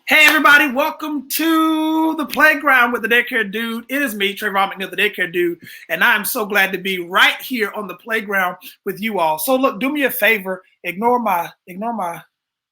Hey everybody, welcome to the playground with the daycare dude. It is me, Trayvon McNeil, the daycare dude, and I'm so glad to be right here on the playground with you all. So look, do me a favor, ignore my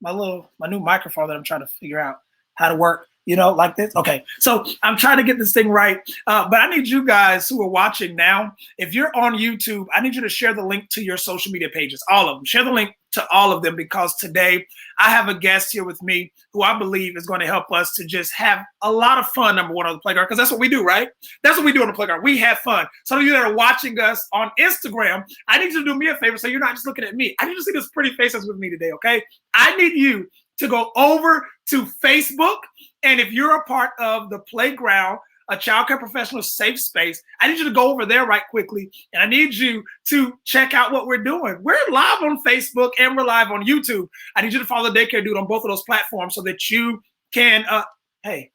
new microphone that I'm trying to figure out how to work. Like this. Okay, so I'm trying to get this thing right, but I need you guys who are watching now. If you're on YouTube, I need you to share the link to your social media pages, all of them. Share the link to all of them because today I have a guest here with me who I believe is going to help us to just have a lot of fun, number one, on the playground, because that's what we do, right? That's what we do on the playground. We have fun. Some of you that are watching us on Instagram, I need you to do me a favor so you're not just looking at me. I need you to see these pretty faces with me today, okay? I need you to go over to Facebook, and if you're a part of the playground, a childcare professional safe space, I need you to go over there right quickly, and I need you to check out what we're doing. We're live on Facebook and we're live on YouTube. I need you to follow the Daycare Dude on both of those platforms so that you can,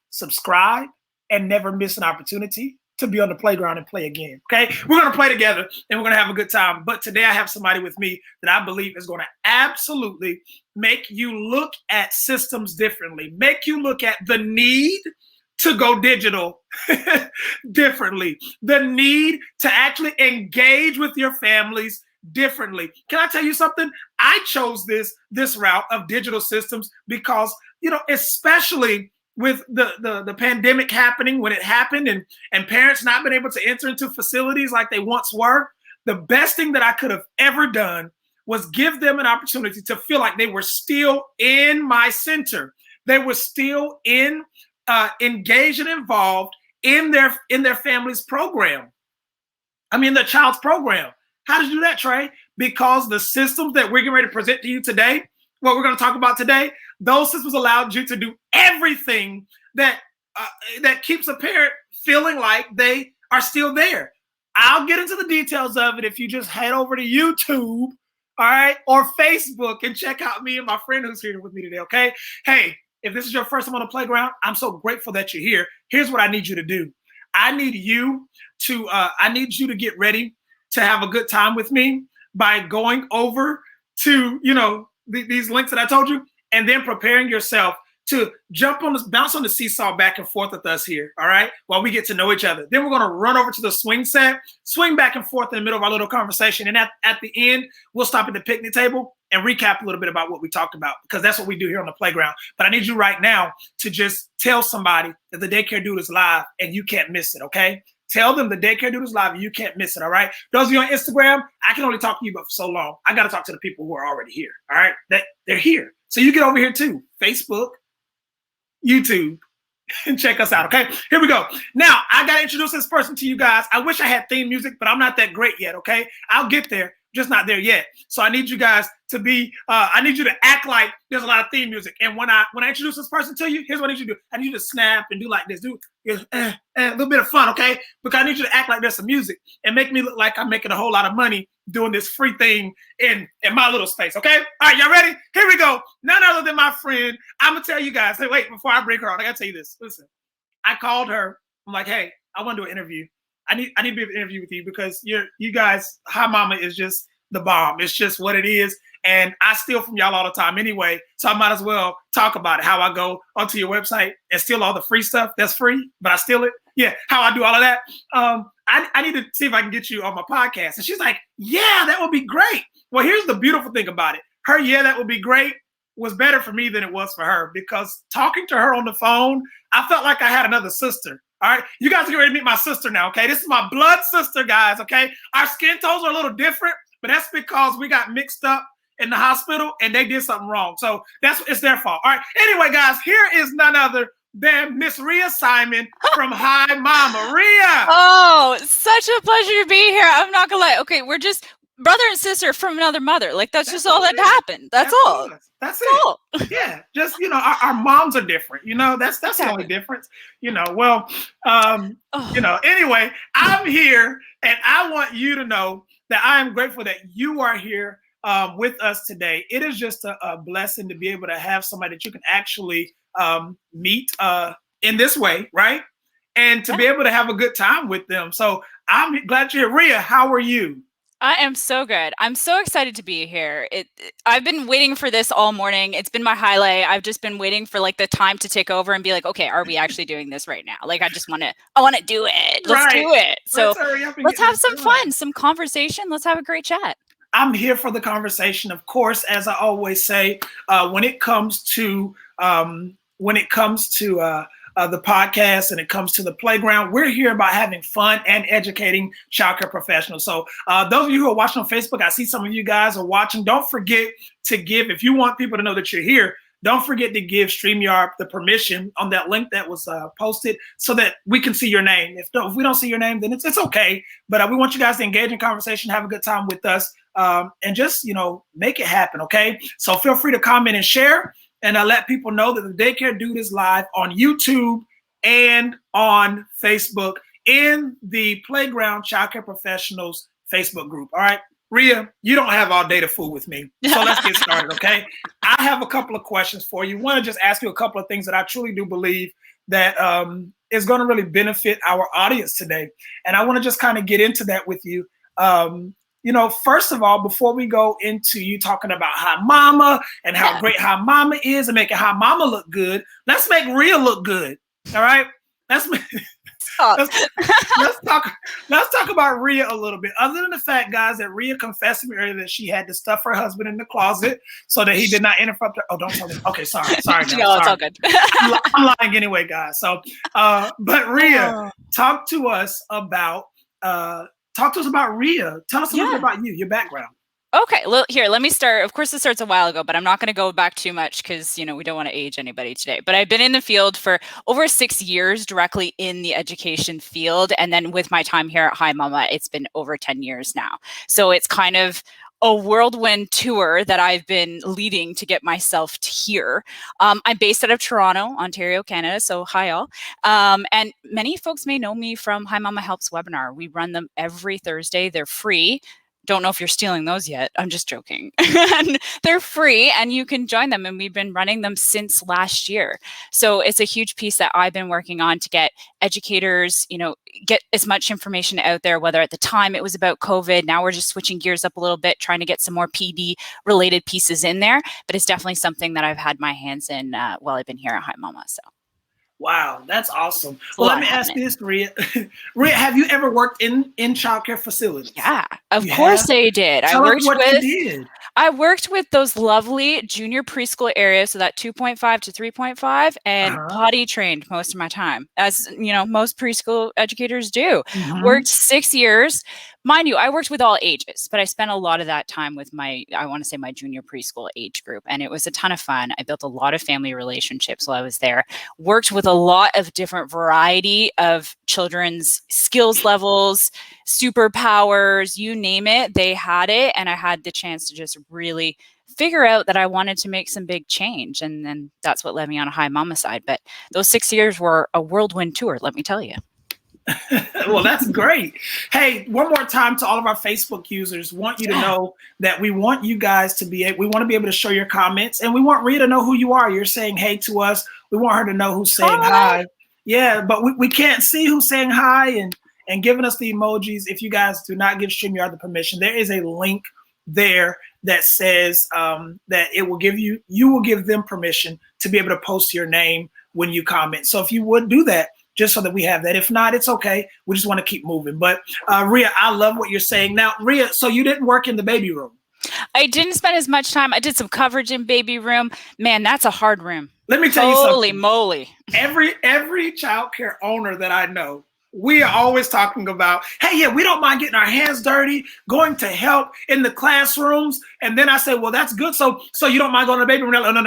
subscribe and never miss an opportunity to be on the playground and play again, okay? We're going to play together and we're going to have a good time. But today I have somebody with me that I believe is going to absolutely make you look at systems differently, make you look at the need to go digital differently, the need to actually engage with your families differently. Can I tell you something? I chose this route of digital systems because, especially with the pandemic happening when it happened and parents not being able to enter into facilities like they once were, the best thing that I could have ever done was give them an opportunity to feel like they were still in my center. They were still engaged and involved in their family's program. The child's program. How did you do that, Trey? Because the systems that we're getting ready to present to you today, what we're going to talk about today, those systems allowed you to do everything that keeps a parent feeling like they are still there. I'll get into the details of it if you just head over to YouTube, all right, or Facebook and check out me and my friend who's here with me today, okay? Hey, if this is your first time on the playground, I'm so grateful that you're here. Here's what I need you to do. I need you to get ready to have a good time with me by going over to, these links that I told you, and then preparing yourself to bounce on the seesaw back and forth with us here, all right, while we get to know each other. Then we're going to run over to the swing set, swing back and forth in the middle of our little conversation. And at the end, we'll stop at the picnic table and recap a little bit about what we talked about, because that's what we do here on the playground. But I need you right now to just tell somebody that the Daycare Dude is live and you can't miss it, okay? Tell them the Daycare Dude is live and you can't miss it, all right? Those of you on Instagram, I can only talk to you but for so long. I got to talk to the people who are already here, all right? They're here. So you get over here too. Facebook, YouTube, and check us out, okay? Here we go. Now, I got to introduce this person to you guys. I wish I had theme music, but I'm not that great yet, okay? I'll get there, just not there yet. So I need you guys to I need you to act like there's a lot of theme music. And when I introduce this person to you, here's what I need you to do. I need you to snap and do like this. Do a little bit of fun, okay? Because I need you to act like there's some music and make me look like I'm making a whole lot of money doing this free thing in my little space, okay? All right, y'all ready? Here we go. None other than my friend. I'm going to tell you guys. Hey, wait, before I bring her on, I got to tell you this. Listen, I called her. I'm like, hey, I want to do an interview. I need to be able to interview with you because you guys, HiMama is just the bomb. It's just what it is. And I steal from y'all all the time anyway. So I might as well talk about it. How I go onto your website and steal all the free stuff that's free, but I steal it. Yeah, how I do all of that. I need to see if I can get you on my podcast. And she's like, yeah, that would be great. Well, here's the beautiful thing about it. Her, yeah, that would be great was better for me than it was for her, because talking to her on the phone, I felt like I had another sister. All right, you guys are getting ready to meet my sister now, okay? This is my blood sister, guys, okay? Our skin tones are a little different, but that's because we got mixed up in the hospital and they did something wrong. So it's their fault. All right. Anyway, guys, here is none other than Miss Ria Simon from HiMama. Ria. Oh, such a pleasure to be here. I'm not gonna lie. Okay, we're just brother and sister from another mother. Like that's just all that happened. That's all. That's it. All. Yeah. Just, our moms are different. That's the only difference. Anyway, I'm here and I want you to know that I am grateful that you are here with us today. It is just a blessing to be able to have somebody that you can actually meet in this way, right? And to be able to have a good time with them. So I'm glad you're here. Ria, how are you? I am so good. I'm so excited to be here. I've been waiting for this all morning. It's been my highlight. I've just been waiting for like the time to take over and be like, okay, are we actually doing this right now? Like, I want to do it. Let's do it. So Let's hurry up and let's get have this some done. fun, some conversation. Let's have a great chat. I'm here for the conversation. Of course, as I always say, when it comes to the podcast and it comes to the playground, we're here about having fun and educating childcare professionals. So those of you who are watching on Facebook, I see some of you guys are watching. Don't forget to give, if you want people to know that you're here, don't forget to give StreamYard the permission on that link that was posted so that we can see your name. If we don't see your name, then it's okay. But we want you guys to engage in conversation, have a good time with us, and just, make it happen, okay? So feel free to comment and share, and let people know that the Daycare Dude is live on YouTube and on Facebook in the Playground Childcare Professionals Facebook group, all right? Ria, you don't have all day to fool with me, so let's get started, okay? I have a couple of questions for you. I want to just ask you a couple of things that I truly do believe that is going to really benefit our audience today. And I want to just kind of get into that with you. First of all, before we go into you talking about HiMama and how great HiMama is and making HiMama look good, let's make Ria look good, all right? Let's talk about Ria a little bit. Other than the fact, guys, that Ria confessed to me earlier that she had to stuff her husband in the closet so that he did not interrupt her. Oh, don't tell me. Okay, sorry. No, sorry. It's all good. I'm lying anyway, guys. So, but Ria, talk to us about Ria. Tell us a little bit about you, your background. Okay, here, let me start. Of course, this starts a while ago, but I'm not going to go back too much because, we don't want to age anybody today. But I've been in the field for over 6 years directly in the education field. And then with my time here at HiMama, it's been over 10 years now. So it's kind of a whirlwind tour that I've been leading to get myself to here. I'm based out of Toronto, Ontario, Canada. So hi all. And many folks may know me from HiMama Helps webinar. We run them every Thursday. They're free. Don't know if you're stealing those yet. I'm just joking. And they're free and you can join them. And we've been running them since last year. So it's a huge piece that I've been working on to get educators, get as much information out there, whether at the time it was about COVID. Now we're just switching gears up a little bit, trying to get some more PD related pieces in there. But it's definitely something that I've had my hands in while I've been here at HiMama. So. Wow, that's awesome. Well, let me ask this, Ria. Ria, have you ever worked in childcare facilities? Yeah, of course I did. Tell us what you did. I worked with those lovely junior preschool areas, so that 2.5 to 3.5, and potty trained most of my time, as most preschool educators do. Worked 6 years. Mind you, I worked with all ages, but I spent a lot of that time with my junior preschool age group, and it was a ton of fun. I built a lot of family relationships while I was there, worked with a lot of different variety of children's skills levels, superpowers, you name it, they had it, and I had the chance to just really figure out that I wanted to make some big change, and then that's what led me on a HiMama side. But those 6 years were a whirlwind tour, let me tell you. Well, that's great. Hey, one more time to all of our Facebook users, want you to know that we want you guys to we want to be able to show your comments, and we want Ria to know who you are. You're saying hey to us. We want her to know who's saying hi. Yeah, but we can't see who's saying hi and giving us the emojis. If you guys do not give StreamYard the permission, there is a link there that says that it will give you will give them permission to be able to post your name when you comment. So if you would do that, just so that we have that. If not, it's okay. We just want to keep moving. But Ria, I love what you're saying. Now, Ria, so you didn't work in the baby room? I didn't spend as much time. I did some coverage in baby room. Man, that's a hard room. Let me tell you something. Holy moly. Every child care owner that I know, we are always talking about, hey, yeah, we don't mind getting our hands dirty, going to help in the classrooms. And then I say, well, that's good. So you don't mind going to the baby room? No. I don't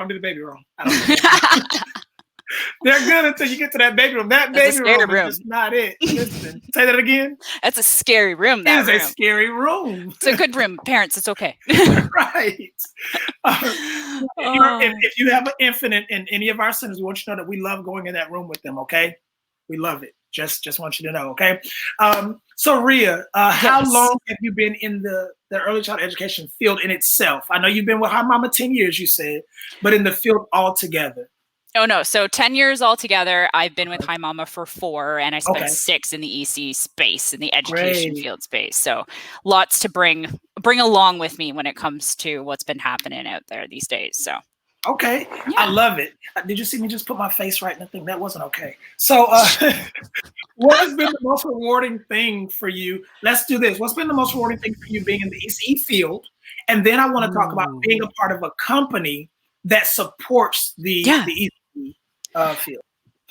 do the baby room. I don't do the baby room. They're good until you get to that baby room. That baby room is just not it. Listen, say that again. That's a scary room. It is a scary room. It's a good room. Parents, it's okay. Right. If you have an infant in any of our centers, we want you to know that we love going in that room with them, okay? We love it. Just want you to know, okay? So Ria, how long have you been in the early child education field in itself? I know you've been with HiMama 10 years, you said, but in the field altogether. Oh no. So 10 years altogether. I've been with HiMama for 4, and I spent Okay, 6 in the EC space, in the education great. field space. So lots to bring along with me when it comes to what's been happening out there these days. So Okay, I yeah. love it. Did you see me just put my face right in the thing? That wasn't okay. So, what has been the most rewarding thing for you? Let's do this. What's been the most rewarding thing for you being in the ECE field? And then I want to talk about Ooh. being a part of a company that supports Yeah. the ECE field.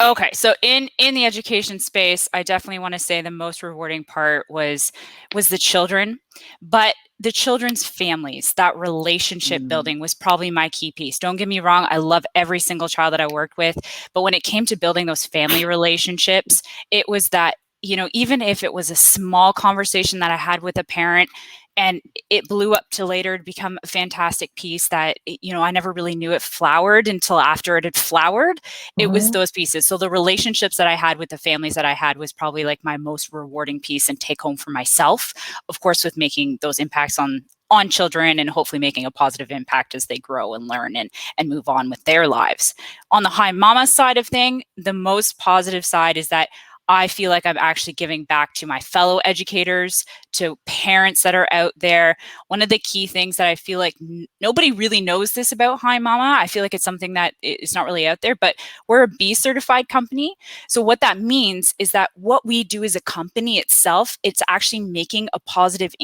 Okay, so in the education space, I definitely want to say the most rewarding part was the children, but the children's families. That relationship Mm. building was probably my key piece. Don't get me wrong, I love every single child that I worked with, but when it came to building those family relationships, it was that, even if it was a small conversation that I had with a parent, and it blew up to later to become a fantastic piece that, I never really knew it flowered until after it had flowered. It was Mhm. those pieces. So the relationships that I had with the families that I had was probably like my most rewarding piece and take home for myself. Of course, with making those impacts on children and hopefully making a positive impact as they grow and learn and move on with their lives. On the HiMama side of thing, the most positive side is that I feel like I'm actually giving back to my fellow educators, to parents that are out there. One of the key things that I feel like nobody really knows this about HiMama, I feel like it's something that is not really out there, but we're a B certified company. So what that means is that what we do as a company itself, it's actually making a positive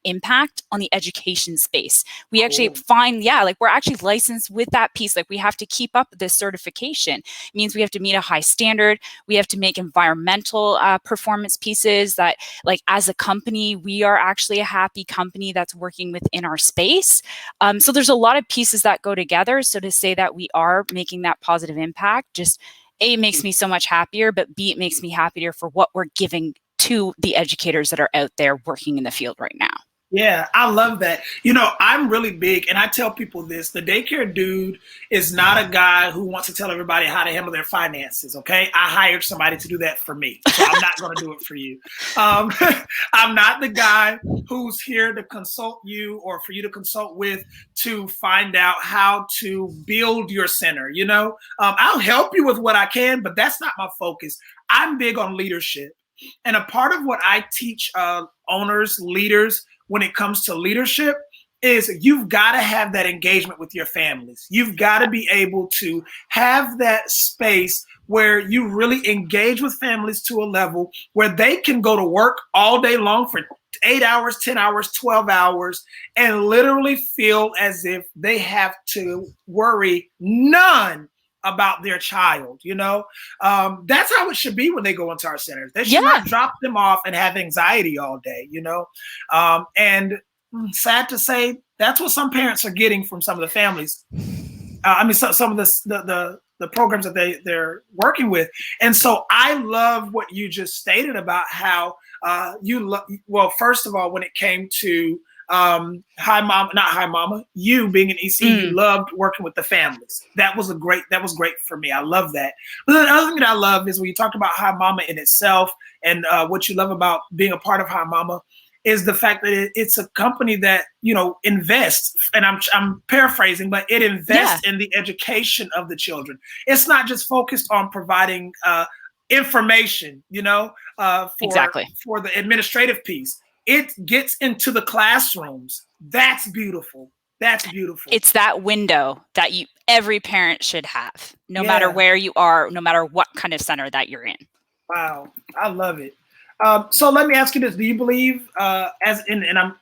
impact on the education space. We actually Cool. find, yeah, like we're actually licensed with that piece. Like we have to keep up this certification. It means we have to meet a high standard. We have to make environmental performance pieces that, like, as a company, we are actually a happy company that's working within our space. So there's a lot of pieces that go together. So to say that we are making that positive impact, just A, makes me so much happier, but B, it makes me happier for what we're giving to the educators that are out there working in the field right now. Yeah, I love that. I'm really big, and I tell people this: the daycare dude is not a guy who wants to tell everybody how to handle their finances. Okay, I hired somebody to do that for me, so I'm not going to do it for you. Um, I'm not the guy who's here to consult you or for you to consult with to find out how to build your center. I'll help you with what I can, but that's not my focus. I'm big on leadership, and a part of what I teach owners, leaders, when it comes to leadership is you've got to have that engagement with your families. You've got to be able to have that space where you really engage with families to a level where they can go to work all day long for 8 hours, 10 hours, 12 hours, and literally feel as if they have to worry none about their child. That's how it should be when they go into our centers. They should Yeah. not drop them off and have anxiety all day. And sad to say, that's what some parents are getting from some of the families. Some of the programs that they're working with. And so I love what you just stated about how well, first of all, when it came to HiMama, you being an EC, you loved working with the families. That was great for me. I love that. But the other thing that I love is when you talk about HiMama in itself and what you love about being a part of HiMama is the fact that it's a company that invests, and I'm paraphrasing, but it invests in the education of the children. It's not just focused on providing information, Exactly. for the administrative piece. It gets into the classrooms. That's beautiful. That's beautiful. It's that window that every parent should have, no matter Yeah. where you are, no matter what kind of center that you're in. Wow, I love it. So let me ask you this: do you believe, and I'm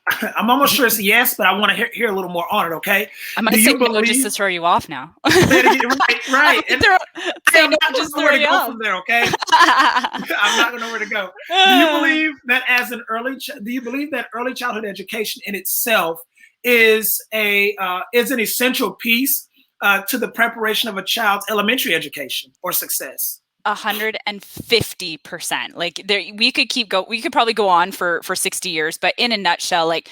almost sure it's a yes, but I want to hear a little more on it. Okay? I'm going to say no just to throw you off now. Right. And say I'm no not just going to to throw know where to you go off. from there. Okay? I'm not going to know where to go. Do you believe that do you believe that early childhood education in itself is an essential piece to the preparation of a child's elementary education or success? 150%. Like we could probably go on for 60 years, but in a nutshell, like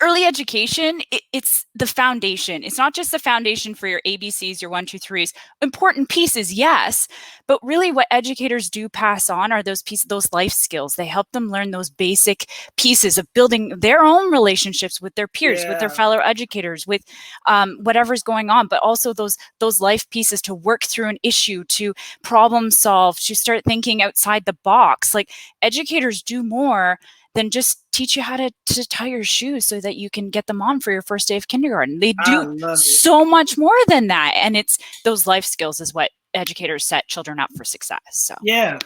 early education, it's the foundation. It's not just the foundation for your ABCs, your one, two, threes. Important pieces, yes, but really what educators do pass on are those pieces, those life skills. They help them learn those basic pieces of building their own relationships with their peers, with their Yeah, fellow educators, with whatever's going on, but also those life pieces to work through an issue, to problem solve, to start thinking outside the box. Like educators do more than just teach you how to tie your shoes so that you can get them on for your first day of kindergarten. They I do love it. so much more than that. And it's those life skills is what educators set children up for success. So Yeah,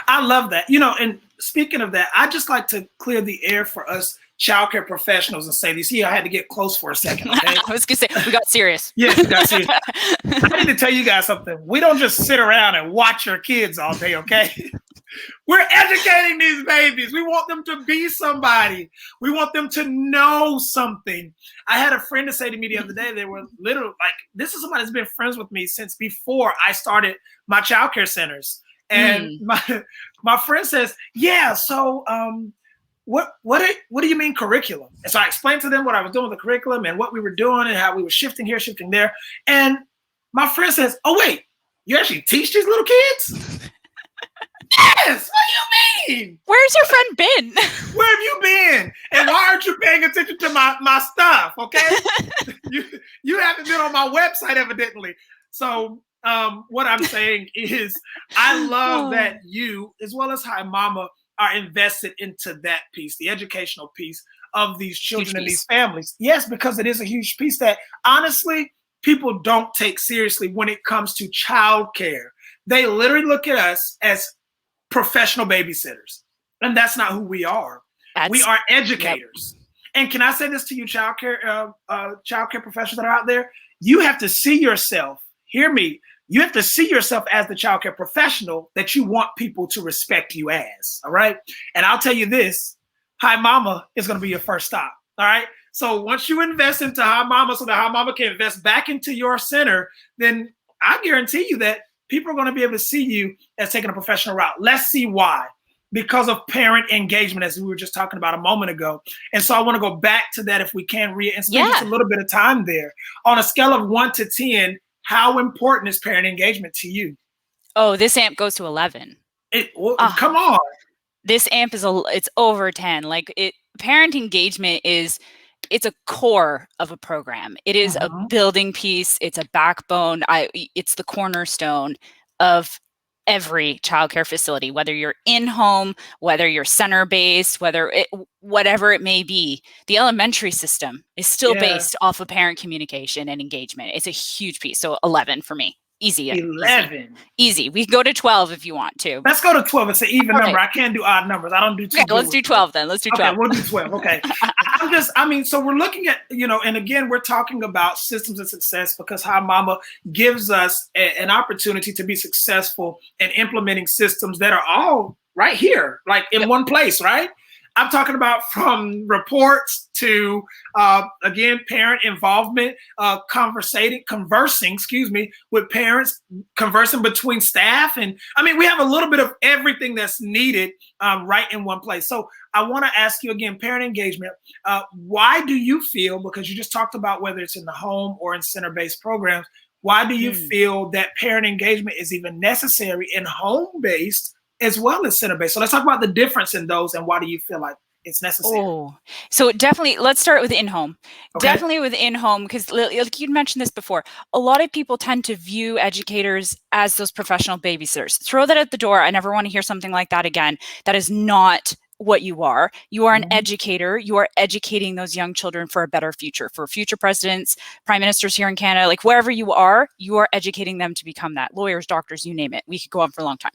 I love that. You know, and speaking of that, I just like to clear the air for us childcare professionals and say this. Yeah, I had to get close for a second. Okay. I was gonna say we got serious. Yes, we got serious. I need to tell you guys something. We don't just sit around and watch your kids all day, okay? We're educating these babies. We want them to be somebody. We want them to know something. I had a friend to say to me the other day, they were literally like, this is somebody that's been friends with me since before I started my childcare centers. And my friend says, yeah, so what do you mean curriculum? And so I explained to them what I was doing with the curriculum and what we were doing and how we were shifting here, shifting there. And my friend says, oh, wait, you actually teach these little kids? Yes. What do you mean? Where's your friend been? Where have you been? And why aren't you paying attention to my stuff? Okay. you haven't been on my website evidently. So what I'm saying is I love that you, as well as HiMama, are invested into that piece, the educational piece of these children and these families. Yes, because it is a huge piece that honestly people don't take seriously when it comes to childcare. They literally look at us as professional babysitters, and that's not who we are. We are educators. Yep. And can I say this to you, childcare professionals that are out there? You have to see yourself. Hear me. You have to see yourself as the childcare professional that you want people to respect you as. All right. And I'll tell you this: HiMama is going to be your first stop. All right. So once you invest into HiMama, so that HiMama can invest back into your center, then I guarantee you that people are going to be able to see you as taking a professional route. Let's see why. Because of parent engagement, as we were just talking about a moment ago. And so I want to go back to that if we can, Ria, and spend just a little bit of time there. On a scale of 1 to 10, how important is parent engagement to you? Oh, this amp goes to 11. Come on. This amp it's over 10. Like parent engagement it's a core of a program. It is a building piece. It's a backbone. It's the cornerstone of every childcare facility, whether you're in home, whether you're center based, whatever it may be. The elementary system is still based off of parent communication and engagement. It's a huge piece. So 11 for me. Easy. 11. Easy. We can go to 12 if you want to. Let's go to 12. It's an even number. I can't do odd numbers. I don't do 2. Okay, let's do 12 then. Let's do 12. Okay, we'll do 12. Okay. So we're looking at, and again, we're talking about systems of success because HiMama gives us an opportunity to be successful in implementing systems that are all right here, like in one place, right? I'm talking about from reports to, again, parent involvement, conversing, with parents, conversing between staff. And I mean, we have a little bit of everything that's needed right in one place. So I want to ask you again, parent engagement, why do you feel, because you just talked about whether it's in the home or in center-based programs, why do you feel that parent engagement is even necessary in home-based as well as center-based? So let's talk about the difference in those and why do you feel like it's necessary? Oh, so definitely, let's start with in-home. Okay. Definitely with in-home, because like you'd mentioned this before, a lot of people tend to view educators as those professional babysitters. Throw that at the door. I never want to hear something like that again. That is not what you are. You are an educator. You are educating those young children for a better future, for future presidents, prime ministers here in Canada, like wherever you are educating them to become that. Lawyers, doctors, you name it. We could go on for a long time.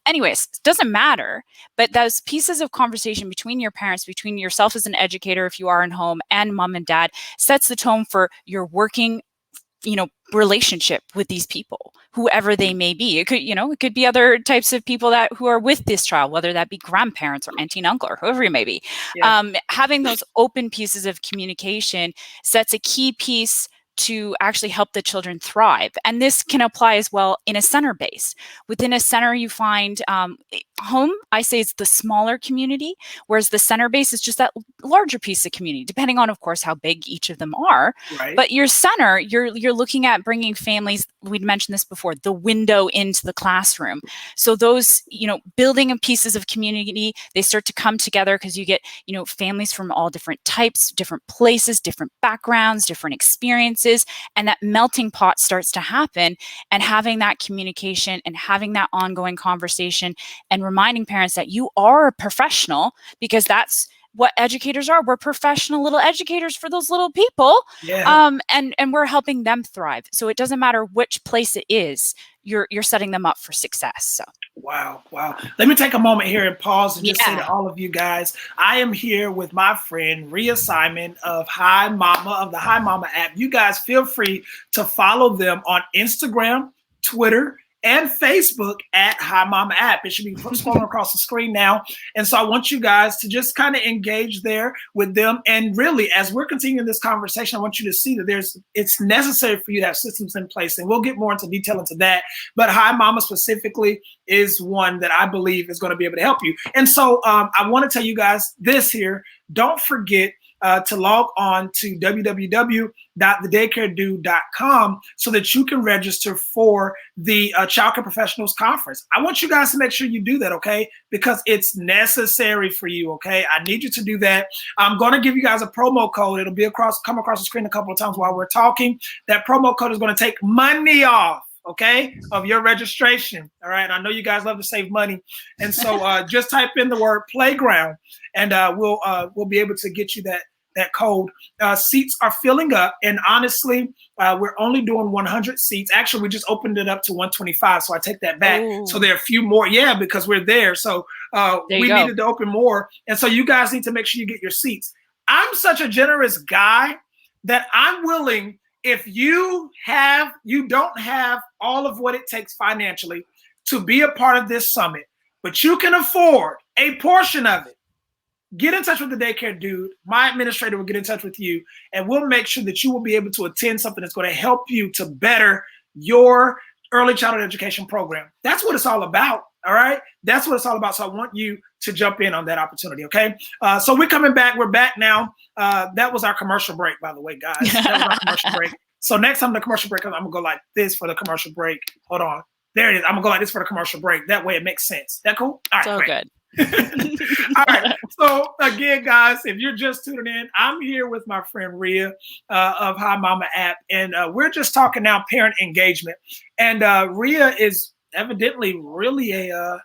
Anyways, it doesn't matter, but those pieces of conversation between your parents, between yourself as an educator, if you are in home, and mom and dad, sets the tone for your working relationship with these people, whoever they may be. It could be other types of people who are with this child, whether that be grandparents or auntie and uncle or whoever it may be. Having those open pieces of communication sets a key piece to actually help the children thrive. And this can apply as well in a center base. Within a center, you find home, I say, is the smaller community, whereas the center base is just that larger piece of community, depending on, of course, how big each of them are. Right. But your center, you're looking at bringing families. We'd mentioned this before, the window into the classroom. So those, building pieces of community, they start to come together because you get, families from all different types, different places, different backgrounds, different experiences, and that melting pot starts to happen. And having that communication and having that ongoing conversation and reminding parents that you are a professional, because that's what educators are. We're professional little educators for those little people. Yeah. And we're helping them thrive. So it doesn't matter which place it is, you're setting them up for success. So wow. Let me take a moment here and pause and just say to all of you guys, I am here with my friend Ria Simon of HiMama, of the HiMama app. You guys feel free to follow them on Instagram, Twitter, and Facebook at HiMama app. It should be scrolling across the screen now. And so I want you guys to just kind of engage there with them. And really, as we're continuing this conversation, I want you to see that it's necessary for you to have systems in place. And we'll get more into detail into that. But HiMama specifically is one that I believe is going to be able to help you. And so I want to tell you guys this here. Don't forget to log on to www.thedaycaredude.com so that you can register for the Child Care Professionals Conference. I want you guys to make sure you do that, okay? Because it's necessary for you, okay? I need you to do that. I'm going to give you guys a promo code. It'll be come across the screen a couple of times while we're talking. That promo code is going to take money off, okay, of your registration. All right. And I know you guys love to save money. And so just type in the word playground and we'll be able to get you that code. Seats are filling up. And honestly, we're only doing 100 seats. Actually, we just opened it up to 125. So I take that back. Ooh. So there are a few more. Yeah, because we're there. So we needed to open more. And so you guys need to make sure you get your seats. I'm such a generous guy that I'm willing, if you don't have all of what it takes financially to be a part of this summit, but you can afford a portion of it, get in touch with the Daycare Dude. My administrator will get in touch with you, and we'll make sure that you will be able to attend something that's going to help you to better your early childhood education program. That's what it's all about, all right? That's what it's all about. So I want you to jump in on that opportunity, okay? So we're coming back. We're back now. That was our commercial break, by the way, guys. That was our commercial break. So next time the commercial break, I'm going to go like this for the commercial break. Hold on. There it is. I'm going to go like this for the commercial break. That way it makes sense. That cool? All right, so great. Good. All right. So again, guys, if you're just tuning in, I'm here with my friend Ria of HiMama app, and we're just talking now parent engagement. And Ria is evidently really a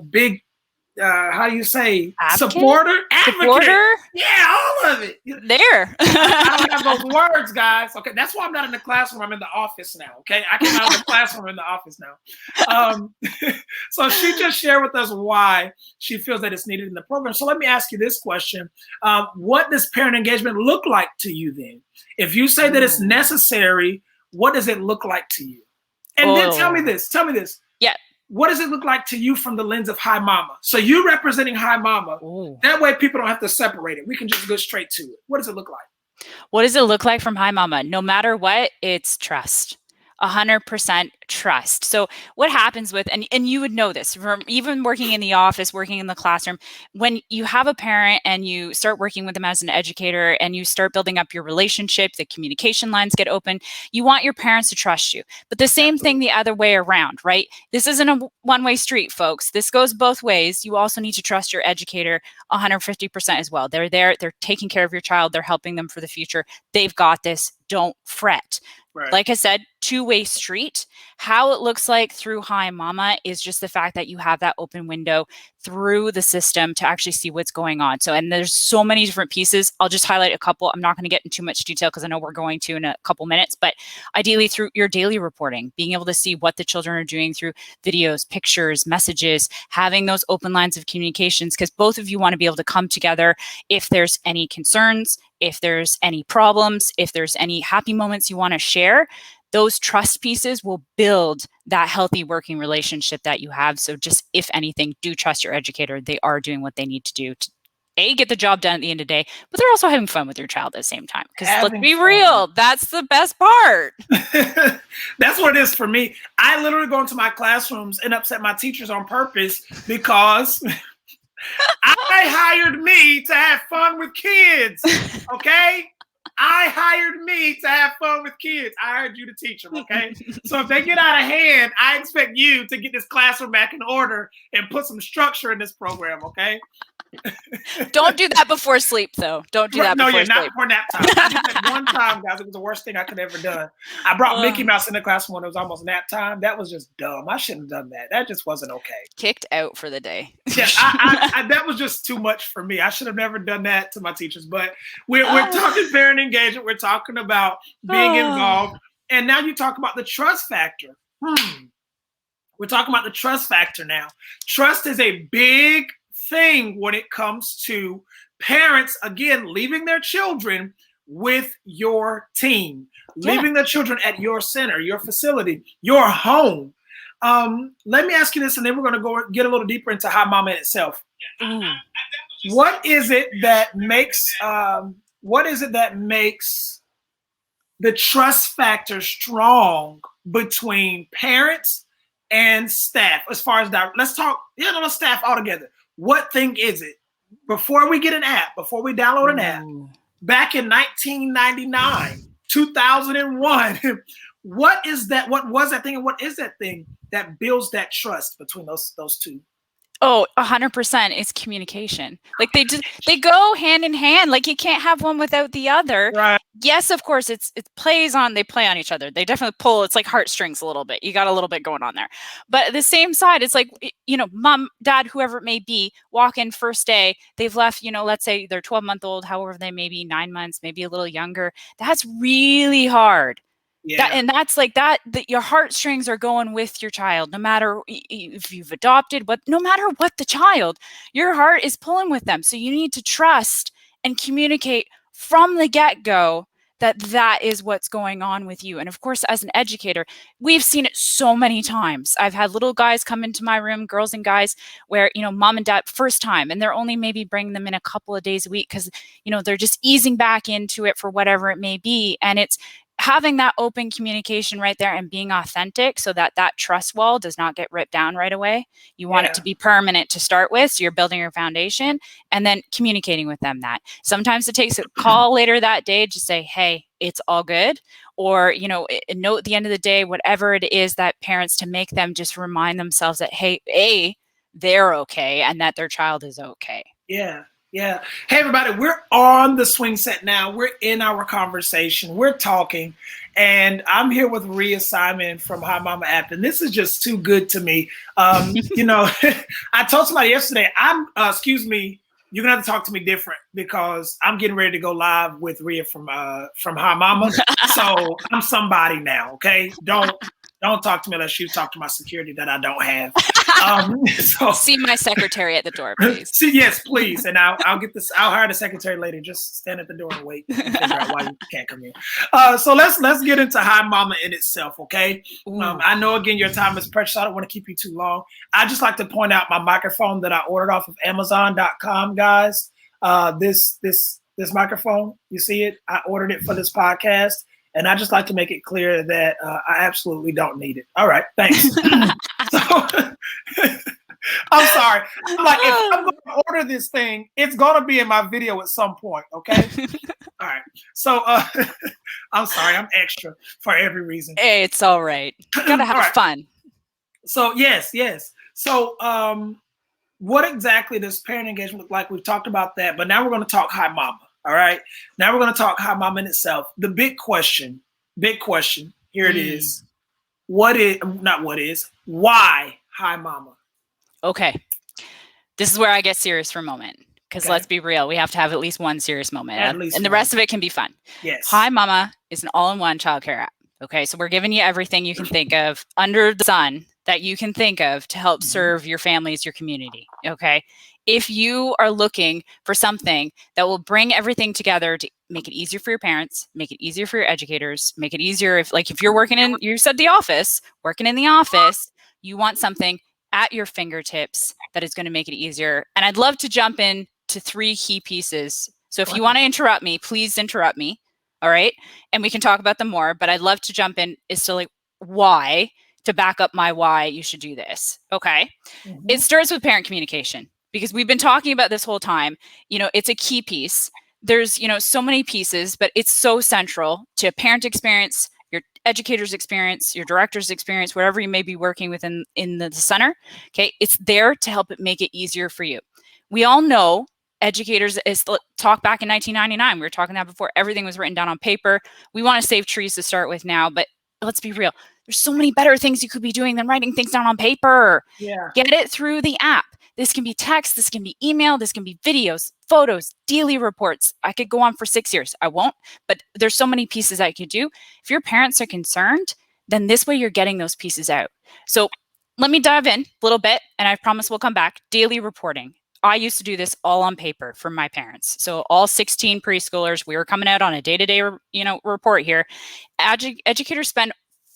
big how do you say advocate? Supporter? Yeah, all of it. There. I don't have those words, guys. Okay, that's why I'm not in the classroom. I'm in the office now. Okay, I came out of the classroom in the office now. So she just shared with us why she feels that it's needed in the program. So let me ask you this question: what does parent engagement look like to you then? If you say that it's necessary, what does it look like to you? And then tell me this. Yeah. What does it look like to you from the lens of HiMama? So you representing HiMama. Ooh. That way people don't have to separate it. We can just go straight to it. What does it look like? What does it look like from HiMama? No matter what, it's trust. 100% trust. So what happens with, and you would know this from even working in the office, working in the classroom, when you have a parent and you start working with them as an educator and you start building up your relationship, the communication lines get open, you want your parents to trust you. But the same thing the other way around, right? This isn't a one-way street, folks. This goes both ways. You also need to trust your educator 150% as well. They're there, they're taking care of your child, they're helping them for the future. They've got this. Don't fret. Right. Like I said, two-way street. How it looks like through HiMama is just the fact that you have that open window through the system to actually see what's going on. So, and there's so many different pieces. I'll just highlight a couple. I'm not going to get into too much detail because I know we're going to in a couple minutes, but ideally through your daily reporting, being able to see what the children are doing through videos, pictures, messages, having those open lines of communications, because both of you want to be able to come together if there's any concerns, if there's any problems, if there's any happy moments you want to share. Those trust pieces will build that healthy working relationship that you have. So just, if anything, do trust your educator. They are doing what they need to do get the job done at the end of the day, but they're also having fun with your child at the same time. Because let's be fun. real, that's the best part. That's what it is for me. I literally go into my classrooms and upset my teachers on purpose because I hired me to have fun with kids. Okay? I hired me to have fun with kids. I hired you to teach them, okay? So if they get out of hand, I expect you to get this classroom back in order and put some structure in this program, okay? Don't do that before sleep, though. Don't do that before sleep. Not before nap time. I did that one time, guys. It was the worst thing I could ever done. I brought Mickey Mouse in the classroom when it was almost nap time. That was just dumb. I shouldn't have done that. That just wasn't okay. Kicked out for the day. Yeah, that was just too much for me. I should have never done that to my teachers. But we're talking parent engagement. We're talking about being involved. And now you talk about the trust factor. We're talking about the trust factor now. Trust is a big thing when it comes to parents, again, leaving their children with your team, leaving their children at your center, your facility, your home. Let me ask you this, and then we're going to go get a little deeper into HiMama in itself. What is it that makes the trust factor strong between parents and staff? As far as that, let's talk, staff altogether. What thing is it? Before we get an app, before we download an app, back in 1999, 2001, what is that? What was that thing? And what is that thing that builds that trust between those two? Oh, 100%. It's communication. Like they go hand in hand. Like you can't have one without the other. Right. Yes, of course, they play on each other. They definitely pull. It's like heartstrings a little bit. You got a little bit going on there. But at the same side, it's like, mom, dad, whoever it may be, walk in first day. They've left, let's say they're 12-month-old, however they may be, 9 months, maybe a little younger. That's really hard. Yeah. That's like that your heartstrings are going with your child, no matter if you've adopted, no matter what the child, your heart is pulling with them. So you need to trust and communicate from the get-go that is what's going on with you. And of course, as an educator, we've seen it so many times. I've had little guys come into my room, girls and guys, where, mom and dad, first time, and they're only maybe bringing them in a couple of days a week because, they're just easing back into it for whatever it may be. And it's having that open communication right there and being authentic so that trust wall does not get ripped down right away. You want it to be permanent to start with. So you're building your foundation and then communicating with them that. Sometimes it takes a call later that day to say, hey, it's all good. Or, a note at the end of the day, whatever it is that parents, to make them just remind themselves that, hey, they're okay and that their child is okay. Yeah. Yeah. Hey, everybody, we're on the swing set now. We're in our conversation. We're talking. And I'm here with Ria Simon from HiMama app. And this is just too good to me. I told somebody yesterday, you're going to have to talk to me different because I'm getting ready to go live with Ria from HiMama. So I'm somebody now, okay? Don't talk to me unless you talk to my security that I don't have. So see my secretary at the door, please. Yes, please. And I'll get this. I'll hire the secretary later. Just stand at the door and wait and figure out why you can't come in. So let's get into HiMama in itself, okay? I know again your time is precious. I don't want to keep you too long. I just like to point out my microphone that I ordered off of Amazon.com, guys. This microphone, you see it? I ordered it for this podcast. And I just like to make it clear that I absolutely don't need it. All right, thanks. So, I'm sorry. I'm like, if I'm going to order this thing, it's going to be in my video at some point, okay? All right. So I'm sorry. I'm extra for every reason. Hey, it's all right. You got to have fun. So, yes. So what exactly does parent engagement look like? We've talked about that, but now we're going to talk HiMama. All right. Now we're going to talk HiMama in itself. The big question. Here it is. Why HiMama? Okay. This is where I get serious for a moment. Because let's be real, we have to have at least one serious moment. And the rest of it can be fun. Yes. HiMama is an all-in-one childcare app. Okay. So we're giving you everything you can think of under the sun that you can think of to help serve your families, your community. Okay. If you are looking for something that will bring everything together to make it easier for your parents, make it easier for your educators, make it easier if you're working in, you said the office, working in the office, you want something at your fingertips that is going to make it easier. And I'd love to jump in to 3 key pieces. So if you want to interrupt me, please interrupt me. All right. And we can talk about them more, but I'd love to jump in is to like why, to back up my why you should do this. Okay. It starts with parent communication because we've been talking about this whole time. It's a key piece. There's, so many pieces, but it's so central to parent experience, your educator's experience, your director's experience, wherever you may be working within in the center. Okay. It's there to help it make it easier for you. We all know educators is talk back in 1999. We were talking that before everything was written down on paper. We want to save trees to start with now, but let's be real. There's so many better things you could be doing than writing things down on paper. Yeah. Get it through the app. This can be text, this can be email, this can be videos, photos, daily reports. I could go on for 6 years. I won't, but there's so many pieces I could do. If your parents are concerned, then this way you're getting those pieces out. So let me dive in a little bit, and I promise we'll come back. Daily reporting. I used to do this all on paper for my parents. So all 16 preschoolers, we were coming out on a day-to-day, report here. Educators spend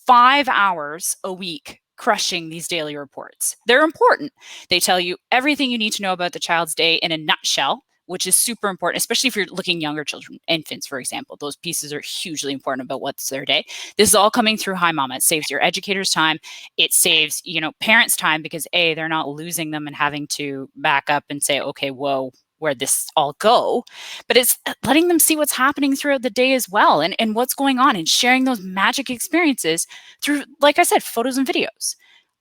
5 hours a week crushing these daily reports. They're important. They tell you everything you need to know about the child's day in a nutshell, which is super important, especially if you're looking younger children, infants, for example. Those pieces are hugely important about what's their day. This is all coming through HiMama. It saves your educator's time. It saves, parents' time because A, they're not losing them and having to back up and say, okay, whoa, where'd this all go? But it's letting them see what's happening throughout the day as well and what's going on and sharing those magic experiences through, like I said, photos and videos.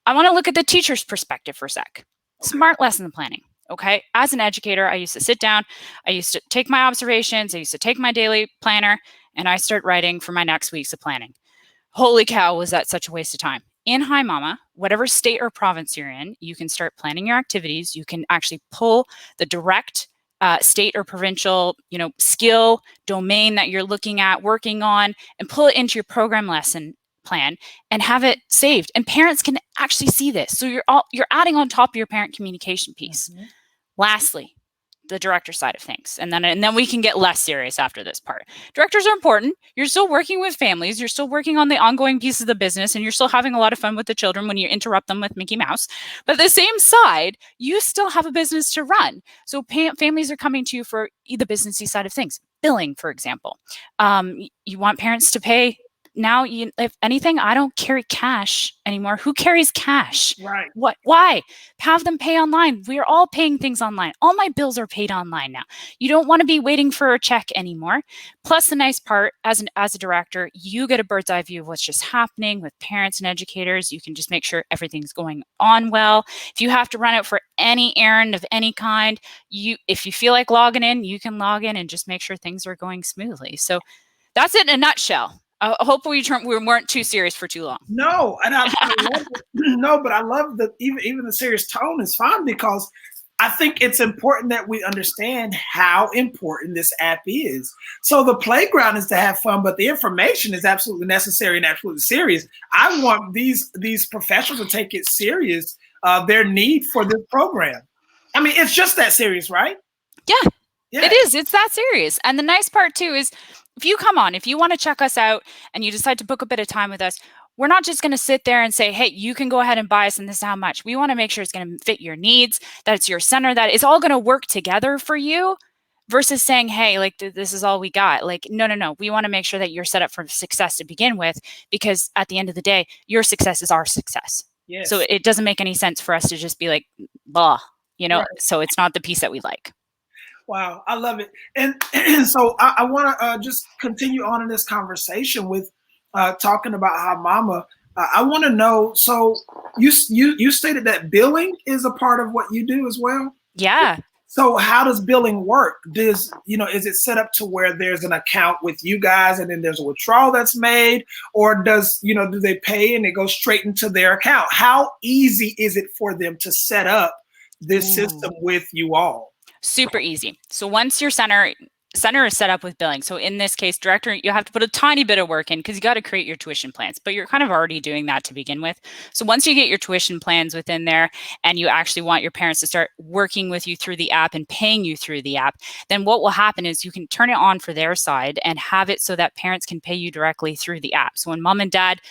I want to look at the teacher's perspective for a sec. Smart lesson planning. Okay. As an educator, I used to sit down, I used to take my observations, I used to take my daily planner, and I start writing for my next week's of planning. Holy cow, was that such a waste of time. In HiMama, whatever state or province you're in, you can start planning your activities. You can actually pull the direct state or provincial, skill domain that you're looking at, working on, and pull it into your program lesson plan and have it saved. And parents can actually see this. So you're adding on top of your parent communication piece. Lastly, the director side of things. And then we can get less serious after this part. Directors are important. You're still working with families. You're still working on the ongoing piece of the business, and you're still having a lot of fun with the children when you interrupt them with Mickey Mouse. But at the same side, you still have a business to run. So families are coming to you for the businessy side of things. Billing, for example. You want parents to pay. Now, if anything, I don't carry cash anymore. Who carries cash? Right. What? Why? Have them pay online. We are all paying things online. All my bills are paid online now. You don't want to be waiting for a check anymore. Plus, the nice part, as a director, you get a bird's eye view of what's just happening with parents and educators. You can just make sure everything's going on well. If you have to run out for any errand of any kind, if you feel like logging in, you can log in and just make sure things are going smoothly. So that's it in a nutshell. Hopefully we weren't too serious for too long. No, and I love it. No, but I love that even the serious tone is fine because I think it's important that we understand how important this app is. So the playground is to have fun, but the information is absolutely necessary and absolutely serious. I want these professionals to take it serious, their need for this program. I mean, it's just that serious, right? Yeah. It is. It's that serious. And the nice part too is if you want to check us out and you decide to book a bit of time with us, we're not just going to sit there and say, hey, you can go ahead and buy us and this is how much. We want to make sure it's going to fit your needs, that it's your center, that it's all going to work together for you versus saying, hey, like this is all we got. Like, no. We want to make sure that you're set up for success to begin with, because at the end of the day, your success is our success. Yes. So it doesn't make any sense for us to just be like, blah, Right. So it's not the piece that we like. Wow, I love it. And so I want to just continue on in this conversation with talking about HiMama. I want to know, so you stated that billing is a part of what you do as well? Yeah. So how does billing work? Is it set up to where there's an account with you guys and then there's a withdrawal that's made, or do they pay and it goes straight into their account? How easy is it for them to set up this system with you all? Super easy. So once your center is set up with billing. So in this case, director, you have to put a tiny bit of work in because you got to create your tuition plans, but you're kind of already doing that to begin with. So once you get your tuition plans within there and you actually want your parents to start working with you through the app and paying you through the app, then what will happen is you can turn it on for their side and have it so that parents can pay you directly through the app. So when mom and dad,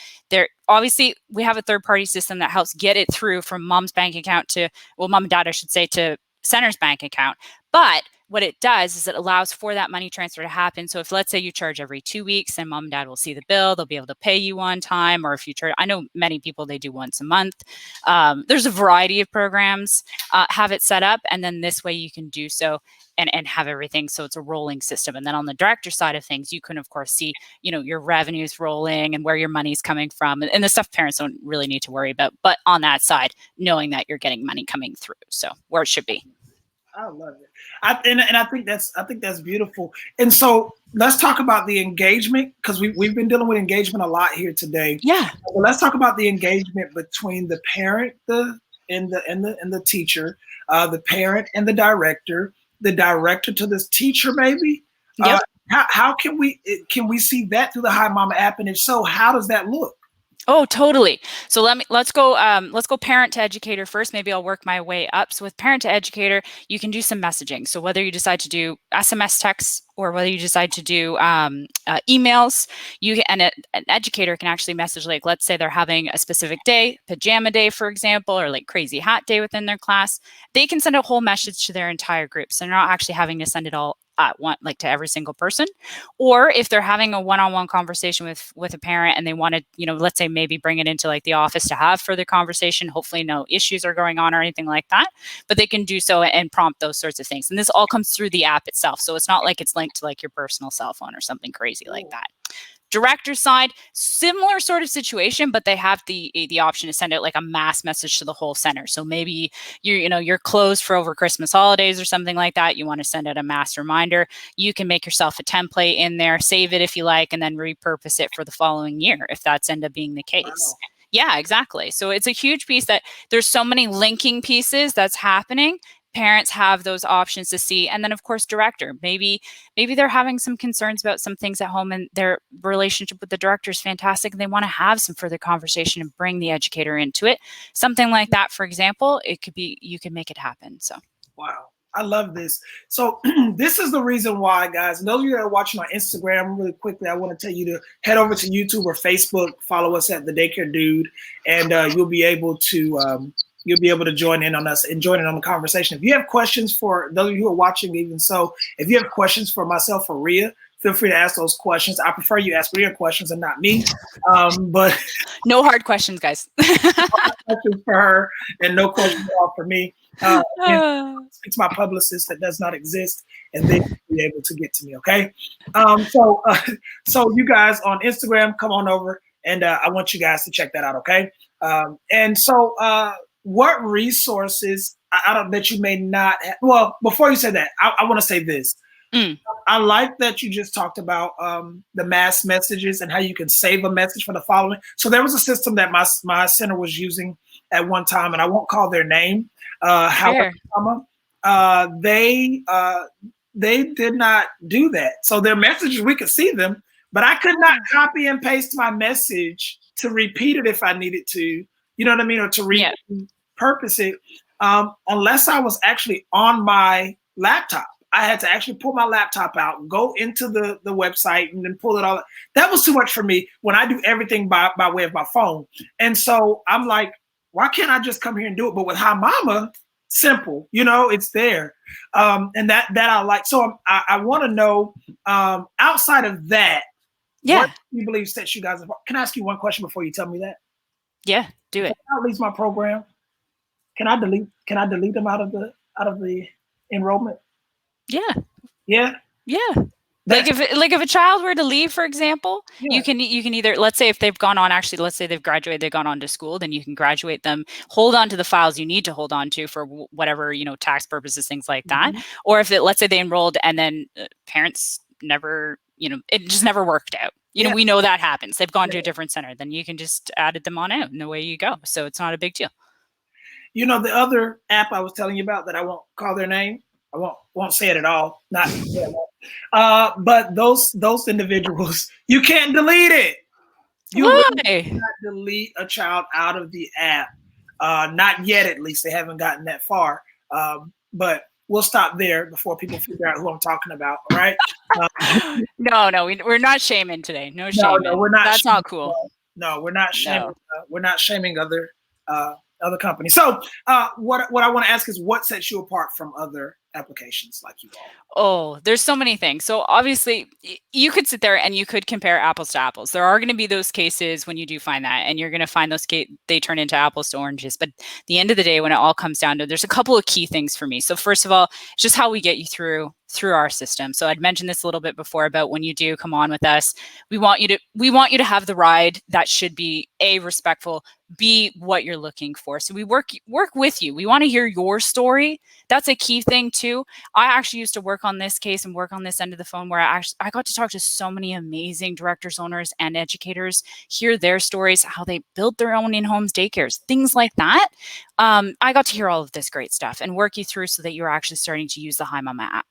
obviously we have a third-party system that helps get it through from mom's bank account to, mom and dad, I should say, to center's bank account. But what it does is it allows for that money transfer to happen. So if, let's say, you charge every 2 weeks, and mom and dad will see the bill, they'll be able to pay you on time. Or if you charge, I know many people, they do once a month. There's a variety of programs have it set up, and then this way you can do so and have everything. So it's a rolling system. And then on the director side of things, you can of course see, your revenues rolling and where your money's coming from, and the stuff parents don't really need to worry about. But on that side, knowing that you're getting money coming through, so where it should be. I love it. I think that's beautiful. And so let's talk about the engagement, because we've been dealing with engagement a lot here today. Yeah. Well, let's talk about the engagement between the parent, and the teacher, the parent and the director to this teacher, maybe. Yep. How can we see that through the HiMama app? And if so, how does that look? Oh, totally. So let's go parent to educator first. Maybe I'll work my way up. So with parent to educator, you can do some messaging. So whether you decide to do SMS texts or whether you decide to do emails, an educator can actually message, like, let's say they're having a specific day, pajama day, for example, or like crazy hat day within their class. They can send a whole message to their entire group. So they're not actually having to send it all at one, like to every single person. Or if they're having a one-on-one conversation with a parent and they want to, let's say maybe bring it into like the office to have further conversation, hopefully no issues are going on or anything like that, but they can do so and prompt those sorts of things. And this all comes through the app itself. So it's not like it's linked to like your personal cell phone or something crazy like that. Director side, similar sort of situation, but they have the option to send out like a mass message to the whole center. So maybe you're closed for over Christmas holidays or something like that. You want to send out a mass reminder. You can make yourself a template in there, save it if you like, and then repurpose it for the following year if that's end up being the case. Wow. Yeah, exactly. So it's a huge piece that there's so many linking pieces that's happening. Parents have those options to see. And then of course, director, maybe they're having some concerns about some things at home and their relationship with the director is fantastic and they want to have some further conversation and bring the educator into it. Something like that, for example, it could be, you can make it happen. So. Wow. I love this. So this is the reason why, guys, and those of you that are watching on Instagram, really quickly, I want to tell you to head over to YouTube or Facebook, follow us at The Daycare Dude, and you'll be able to join in on us and join in on the conversation. If you have questions for those of you who are watching, even so, if you have questions for myself or Ria, feel free to ask those questions. I prefer you ask Ria questions and not me. But no hard questions, guys. Questions for her and no questions at all for me. Speak to my publicist that does not exist, and they will be able to get to me. Okay. So you guys on Instagram, come on over, and I want you guys to check that out. Okay. What resources, I don't, that you may not have, well, before you say that, I want to say this. I like that you just talked about the mass messages and how you can save a message for the following. So there was a system that my center was using at one time, and I won't call their name. However, they did not do that. So their messages, we could see them, but I could not copy and paste my message to repeat it if I needed to. You know what I mean? Or to repurpose it, unless I was actually on my laptop. I had to actually pull my laptop out, go into the website, and then pull it all. That was too much for me when I do everything by way of my phone. And so I'm like, why can't I just come here and do it? But with HiMama, simple, it's there. And that I like. So I want to know, outside of that, what do you believe sets you guys apart? Can I ask you one question before you tell me that? Yeah, do it. Can I leave my program? Can I delete them out of the enrollment? Yeah. Yeah. Yeah. Like if a child were to leave, for example, you can either, let's say if they've gone on, actually, let's say they've graduated, they've gone on to school, then you can graduate them, hold on to the files you need to hold on to for whatever, tax purposes, things like that. Or if let's say they enrolled and then parents never, it just never worked out. We know that happens. They've gone to a different center. Then you can just add them on out and away you go. So it's not a big deal. The other app I was telling you about that I won't call their name, I won't say it at all. But those individuals, you can't delete it. You really cannot delete a child out of the app. Not yet, at least. They haven't gotten that far. But we'll stop there before people figure out who I'm talking about. All right? No, we're not shaming today. No, shaming. No, we're not. That's not cool. No, we're not shaming. We're not shaming other other companies. So what I want to ask is what sets you apart from other applications like you all? Oh, there's so many things. So obviously, you could sit there and you could compare apples to apples. There are going to be those cases when you do find that, and you're going to find those they turn into apples to oranges. But at the end of the day, when it all comes down to, there's a couple of key things for me. So first of all, it's just how we get you through our system. So I'd mentioned this a little bit before about when you do come on with us, we want you to have the ride that should be respectful, B, what you're looking for. So we work with you. We want to hear your story. That's a key thing too. I actually used to work on this case and work on this end of the phone where I got to talk to so many amazing directors, owners, and educators, hear their stories, how they built their own in-homes daycares, things like that. I got to hear all of this great stuff and work you through so that you're actually starting to use the HiMama app.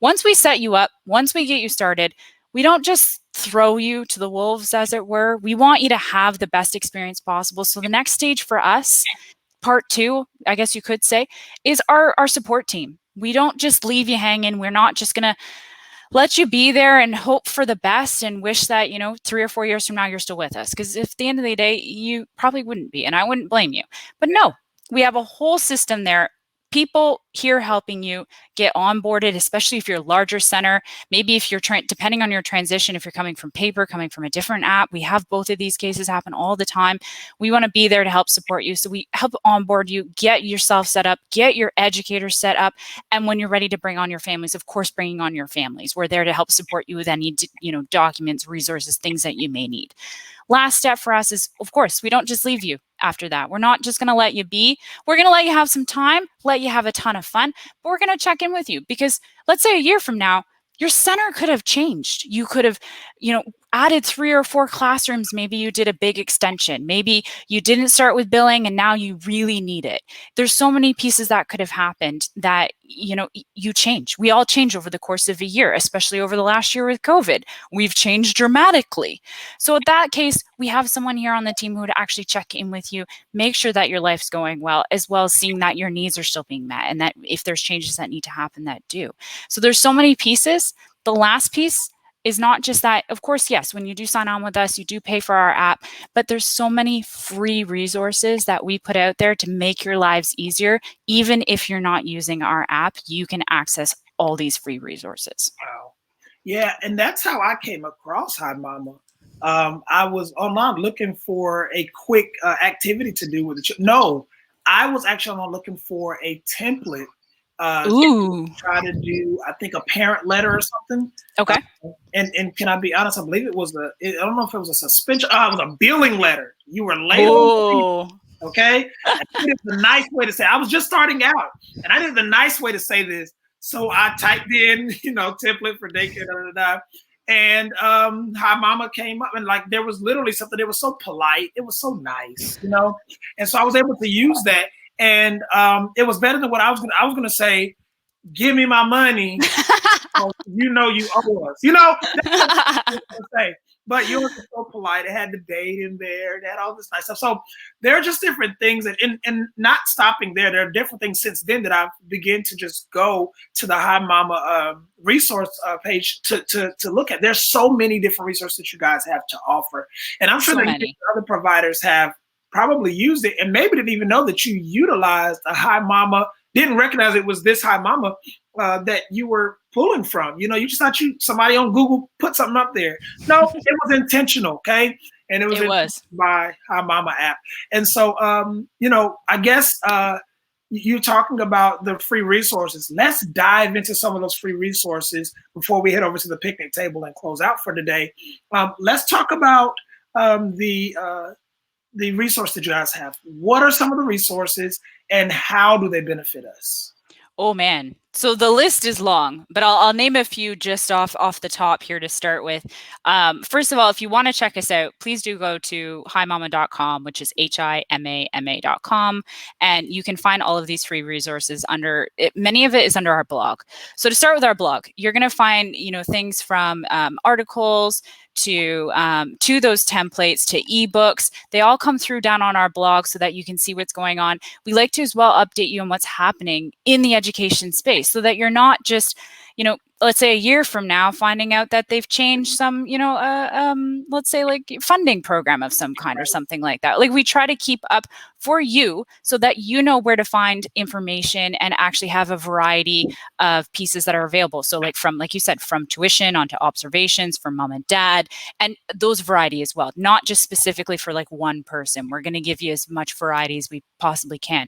Once we set you up, once we get you started, we don't just throw you to the wolves, as it were. We want you to have the best experience possible. So the next stage for us, part two, I guess you could say, is our support team. We don't just leave you hanging. We're not just going to let you be there and hope for the best and wish that, 3 or 4 years from now, you're still with us. Because if at the end of the day, you probably wouldn't be, and I wouldn't blame you. But no, we have a whole system there. People here helping you get onboarded, especially if you're a larger center. Maybe if you're depending on your transition, if you're coming from paper, coming from a different app, we have both of these cases happen all the time. We want to be there to help support you. So we help onboard you, get yourself set up, get your educators set up. And when you're ready to bring on your families, of course, bringing on your families, we're there to help support you with any, documents, resources, things that you may need. Last step for us is, of course, we don't just leave you after that. We're not just going to let you be. We're going to let you have some time, let you have a ton of fun, but we're going to check in with you because let's say a year from now, your center could have changed. You could have, added 3 or 4 classrooms. Maybe you did a big extension. Maybe you didn't start with billing and now you really need it. There's so many pieces that could have happened that, you change. We all change over the course of a year, especially over the last year with COVID. We've changed dramatically. So in that case, we have someone here on the team who would actually check in with you, make sure that your life's going well, as well as seeing that your needs are still being met and that if there's changes that need to happen that do. So there's so many pieces. The last piece is not just that, of course, yes, when you do sign on with us, you do pay for our app, but there's so many free resources that we put out there to make your lives easier. Even if you're not using our app, you can access all these free resources. Wow. Yeah, and that's how I came across HiMama. I was online looking for a quick activity to do with the No, I was actually online looking for a template try to do, I think, a parent letter or something. Okay. And can I be honest? I believe it was I don't know if it was a suspension. It was a billing letter. You were late. Okay. I think it's the nice way to say it. I was just starting out, and I think the nice way to say this. So I typed in, template for daycare, and HiMama came up, and like there was literally something. It was so polite. It was so nice, And so I was able to use that. And it was better than what I was going to say, give me my money. You owe us. That's what I was going to say. But yours was so polite. It had the date in there. It had all this nice stuff. So there are just different things. And not stopping there. There are different things since then that I've begun to just go to the HiMama resource page to look at. There's so many different resources that you guys have to offer. And I'm sure that other providers have probably used it and maybe didn't even know that you utilized a HiMama, didn't recognize it was this HiMama that you were pulling from. You just thought somebody on Google put something up there. No, it was intentional, okay? And it was by HiMama app. And so, I guess you're talking about the free resources. Let's dive into some of those free resources before we head over to the picnic table and close out for today. Let's talk about the resource that you guys have. What are some of the resources and how do they benefit us? Oh man. So the list is long, but I'll name a few just off the top here to start with. First of all, if you want to check us out, please do go to HiMama.com, which is HiMama.com, and you can find all of these free resources under it. Many of it is under our blog. So to start with our blog, you're going to find things from articles to those templates to ebooks. They all come through down on our blog so that you can see what's going on. We like to as well update you on what's happening in the education space so that you're not just, let's say a year from now, finding out that they've changed some, let's say like funding program of some kind or something like that. Like we try to keep up for you so that you know where to find information and actually have a variety of pieces that are available. So like you said, from tuition onto observations for mom and dad, and those variety as well, not just specifically for like one person. We're going to give you as much variety as we possibly can.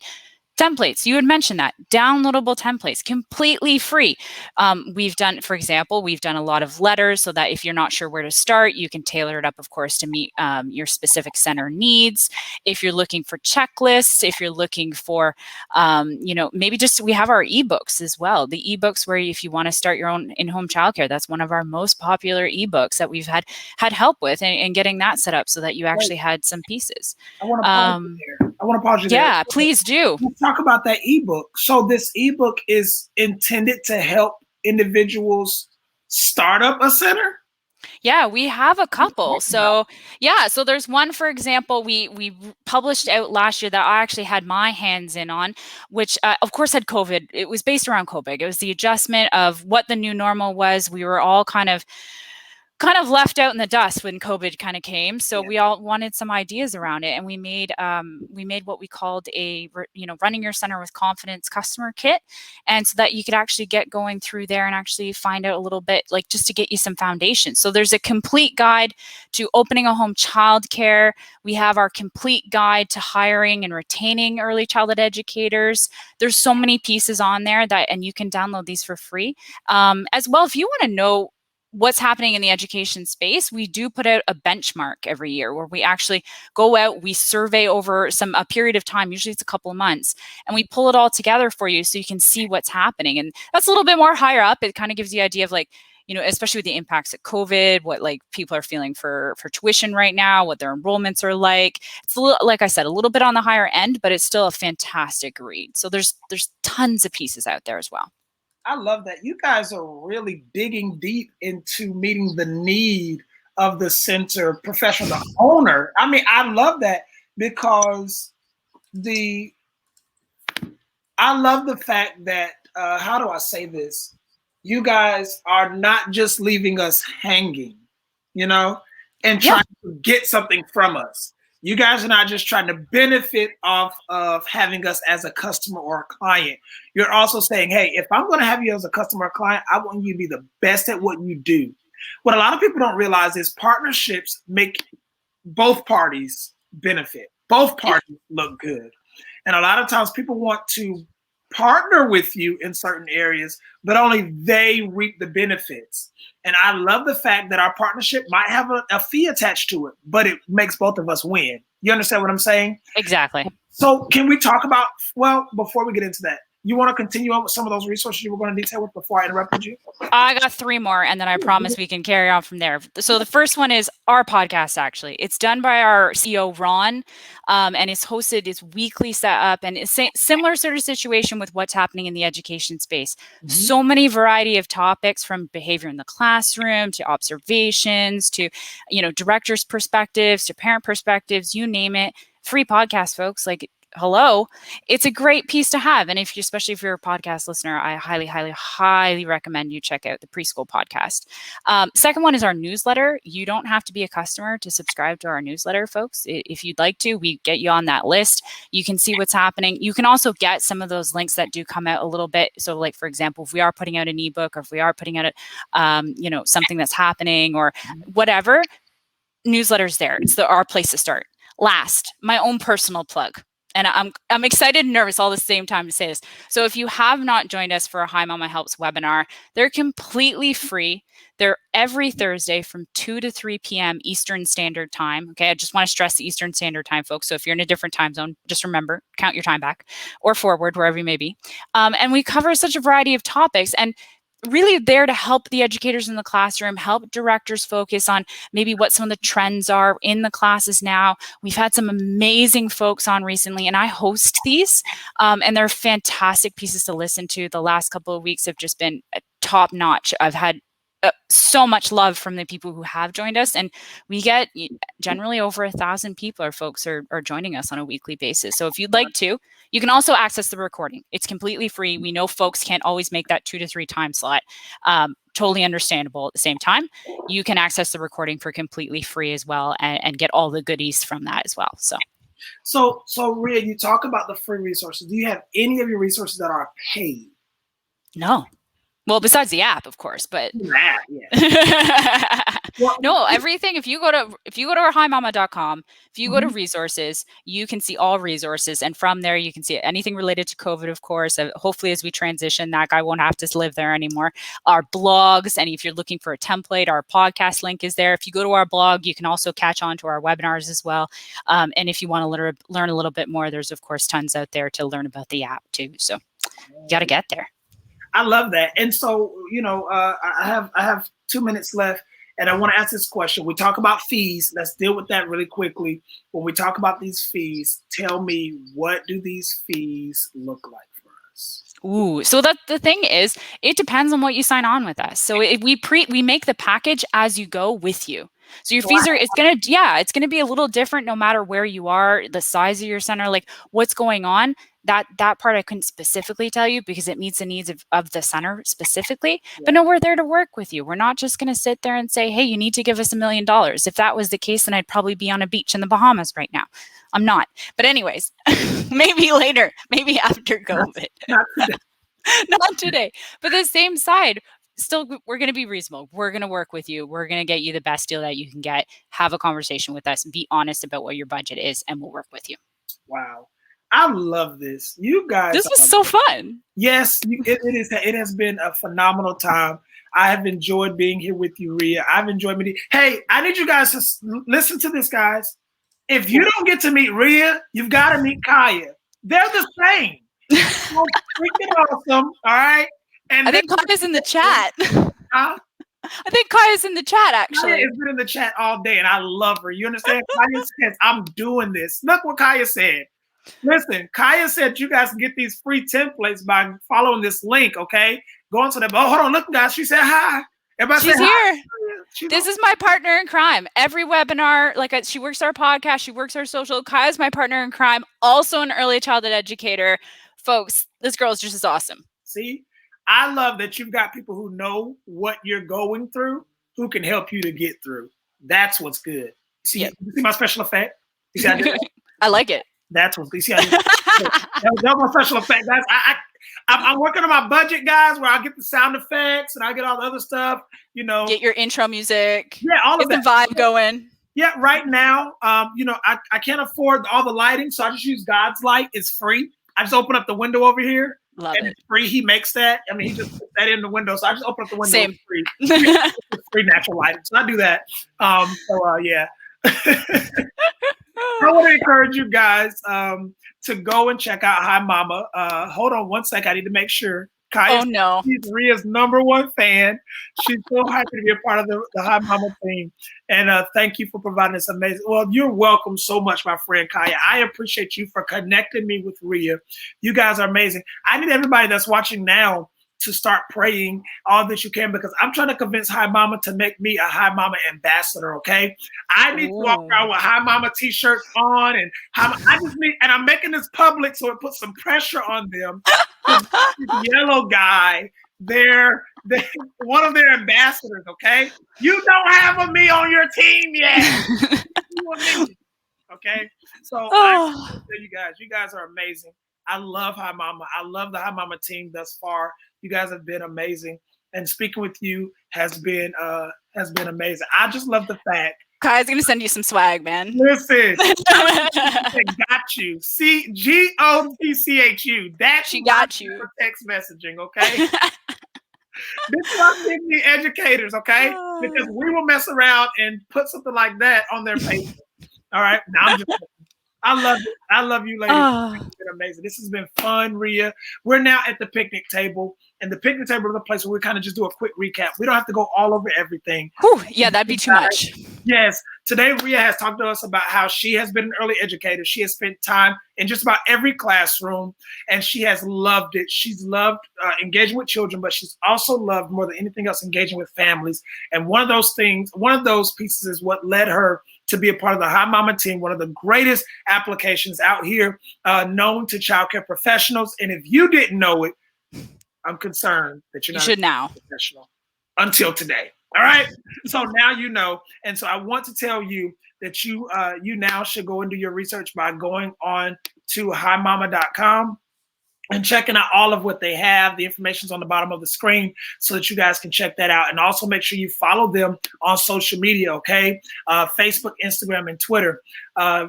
Templates, you had mentioned that. Downloadable templates, completely free. We've done, for example, we've done a lot of letters so that if you're not sure where to start, you can tailor it up, of course, to meet your specific center needs. If you're looking for checklists, if you're looking for, maybe just, we have our ebooks as well. The ebooks where if you want to start your own in-home childcare, that's one of our most popular ebooks that we've had help with and getting that set up so that you actually had some pieces. I want to pause you there. I want to pause you there. Yeah, please do. Let's talk about that ebook. So this ebook is intended to help individuals start up a center? Yeah, we have a couple. So there's one, for example, we published out last year that I actually had my hands in on, which of course had COVID. It was based around COVID. It was the adjustment of what the new normal was. We were all kind of left out in the dust when COVID kind of came. So we all wanted some ideas around it, and we made what we called a running your center with confidence customer kit, and so that you could actually get going through there and actually find out a little bit, like just to get you some foundation. So there's a complete guide to opening a home childcare. We have our complete guide to hiring and retaining early childhood educators. There's so many pieces on there and you can download these for free. As well, if you want to know what's happening in the education space, we do put out a benchmark every year where we actually go out, we survey over a period of time, usually it's a couple of months, and we pull it all together for you so you can see what's happening. And that's a little bit more higher up. It kind of gives you the idea of especially with the impacts of COVID, what people are feeling for tuition right now, what their enrollments are like. It's like I said, a little bit on the higher end, but it's still a fantastic read. So there's tons of pieces out there as well. I love that. You guys are really digging deep into meeting the need of the center professional, the owner. I mean, I love that because I love the fact that, how do I say this? You guys are not just leaving us hanging, and trying to get something from us. You guys are not just trying to benefit off of having us as a customer or a client. You're also saying, hey, if I'm going to have you as a customer or client, I want you to be the best at what you do. What a lot of people don't realize is partnerships make both parties benefit. Both parties look good. And a lot of times people want to partner with you in certain areas, but only they reap the benefits. And I love the fact that our partnership might have a fee attached to it, but it makes both of us win. You understand what I'm saying? Exactly. So can we talk about, before we get into that, you want to continue on with some of those resources you were going to detail with before I interrupted you? I got 3 more, and then I promise we can carry on from there. So the first one is our podcast, actually. It's done by our CEO, Ron, and it's hosted, it's weekly set up, and it's a similar sort of situation with what's happening in the education space. Mm-hmm. So many variety of topics, from behavior in the classroom to observations to, directors' perspectives to parent perspectives, you name it. Free podcast, folks. Hello, it's a great piece to have. And especially if you're a podcast listener, I highly, highly, highly recommend you check out the preschool podcast. Second one is our newsletter. You don't have to be a customer to subscribe to our newsletter, folks. If you'd like to, we get you on that list. You can see what's happening. You can also get some of those links that do come out a little bit. So for example, if we are putting out an ebook, or if we are putting out something that's happening or whatever, newsletter's there. It's our place to start. Last, my own personal plug. And I'm excited and nervous all at the same time to say this. So if you have not joined us for a HiMama Helps webinar, they're completely free. They're every Thursday from 2 to 3 p.m. Eastern Standard Time. Okay, I just want to stress the Eastern Standard Time, folks. So if you're in a different time zone, just remember, count your time back or forward, wherever you may be. And we cover such a variety of topics, and really there to help the educators in the classroom, help directors focus on maybe what some of the trends are in the classes now. We've had some amazing folks on recently, and I host these, and they're fantastic pieces to listen to. The last couple of weeks have just been top notch. I've had so much love from the people who have joined us, and we get generally over 1,000 people or folks are joining us on a weekly basis. So if you'd like to, you can also access the recording. It's completely free. We know folks can't always make that 2 to 3 time slot. Totally understandable. At the same time, you can access the recording for completely free as well, and get all the goodies from that as well. So Ria, you talk about the free resources. Do you have any of your resources that are paid? No. Well, besides the app, of course, but that, yeah. No, everything. If you go to our HiMama.com, if you go to resources, you can see all resources, and from there you can see anything related to COVID, of course. Hopefully, as we transition, that guy won't have to live there anymore. Our blogs, and if you're looking for a template, our podcast link is there. If you go to our blog, you can also catch on to our webinars as well. And if you want to learn a little bit more, there's of course tons out there to learn about the app too. So you got to get there. I love that. And so, I have 2 minutes left, and I want to ask this question. We talk about fees. Let's deal with that really quickly. When we talk about these fees, tell me, what do these fees look like for us? Ooh, so that the thing is, it depends on what you sign on with us. So if we make the package as you go with you. So your fees are, it's gonna be a little different no matter where you are, the size of your center, like what's going on. That part I couldn't specifically tell you because it meets the needs of the center specifically. Yeah. But no, we're there to work with you. We're not just going to sit there and say, hey, you need to give us $1 million. If that was the case, then I'd probably be on a beach in the Bahamas right now. I'm not. But anyways, maybe later, maybe after COVID. Not today. But the same side, still, we're going to be reasonable. We're going to work with you. We're going to get you the best deal that you can get. Have a conversation with us and be honest about what your budget is, and we'll work with you. Wow. I love this. You guys. This was so fun. Yes, it is. It has been a phenomenal time. I have enjoyed being here with you, Ria. I've enjoyed meeting. Hey, I need you guys to listen to this, guys. If you don't get to meet Ria, you've got to meet Kaya. They're the same. So freaking awesome. All right. And I think Kaya's in the chat. Huh? I think Kaya's in the chat, actually. Kaya has been in the chat all day, and I love her. You understand? Kaya says, I'm doing this. Look what Kaya said. Listen, Kaya said you guys can get these free templates by following this link, okay? Go on to that. Oh, hold on. Look, guys. She said hi. Everybody She's say here. Hi. This is my partner in crime. Every webinar, she works our podcast. She works our social. Kaya's my partner in crime. Also an early childhood educator. Folks, this girl is just as awesome. See? I love that you've got people who know what you're going through, who can help you to get through. That's what's good. See, you see my special effect? You see how I did that? I like it. That's what you see. That was my special effect, guys. I'm working on my budget, guys, where I get the sound effects and I get all the other stuff. Get your intro music. Yeah, all of that. Get the vibe going. Yeah, right now, I can't afford all the lighting, so I just use God's light. It's free. I just open up the window over here. Love and it. It's free. He makes that. I mean, he just puts that in the window, so I just open up the window. Same. It's free natural lighting, so I do that. Yeah. I want to encourage you guys to go and check out HiMama. Hold on one second. I need to make sure. Kaya, she's Ria's #1 fan. She's so happy to be a part of the HiMama team. And thank you for providing this amazing. Well, you're welcome so much, my friend Kaya. I appreciate you for connecting me with Ria. You guys are amazing. I need everybody that's watching now to start praying all that you can, because I'm trying to convince HiMama to make me a HiMama ambassador, okay? I need to walk around with HiMama t-shirts on, and I'm making this public so it puts some pressure on them. This yellow guy, they're one of their ambassadors, okay? You don't have me on your team yet. Okay? So I tell you guys are amazing. I love HiMama. I love the HiMama team thus far. You guys have been amazing, and speaking with you has been amazing. I just love the fact. Kaya's gonna send you some swag, man. Listen, got you. GOTCHU. That she got you. For text messaging, okay? This is our Disney educators, okay? Because we will mess around and put something like that on their page. All right, now I'm just. I love it. I love you, ladies. Oh. It's been amazing. This has been fun, Ria. We're now at the picnic table, and the picnic table is the place where we kind of just do a quick recap. We don't have to go all over everything. Whew, yeah, that'd be too much. Yes. Today, Ria has talked to us about how she has been an early educator. She has spent time in just about every classroom, and she has loved it. She's loved engaging with children, but she's also loved more than anything else engaging with families. And one of those pieces is what led her to be a part of the HiMama team, one of the greatest applications out here known to childcare professionals. And if you didn't know it, I'm concerned that you're not should now. Professional until today. All right. So now you know. And so I want to tell you that you now should go and do your research by going on to HiMama.com and checking out all of what they have. The information's on the bottom of the screen so that you guys can check that out. And also make sure you follow them on social media, okay? Facebook, Instagram, and Twitter.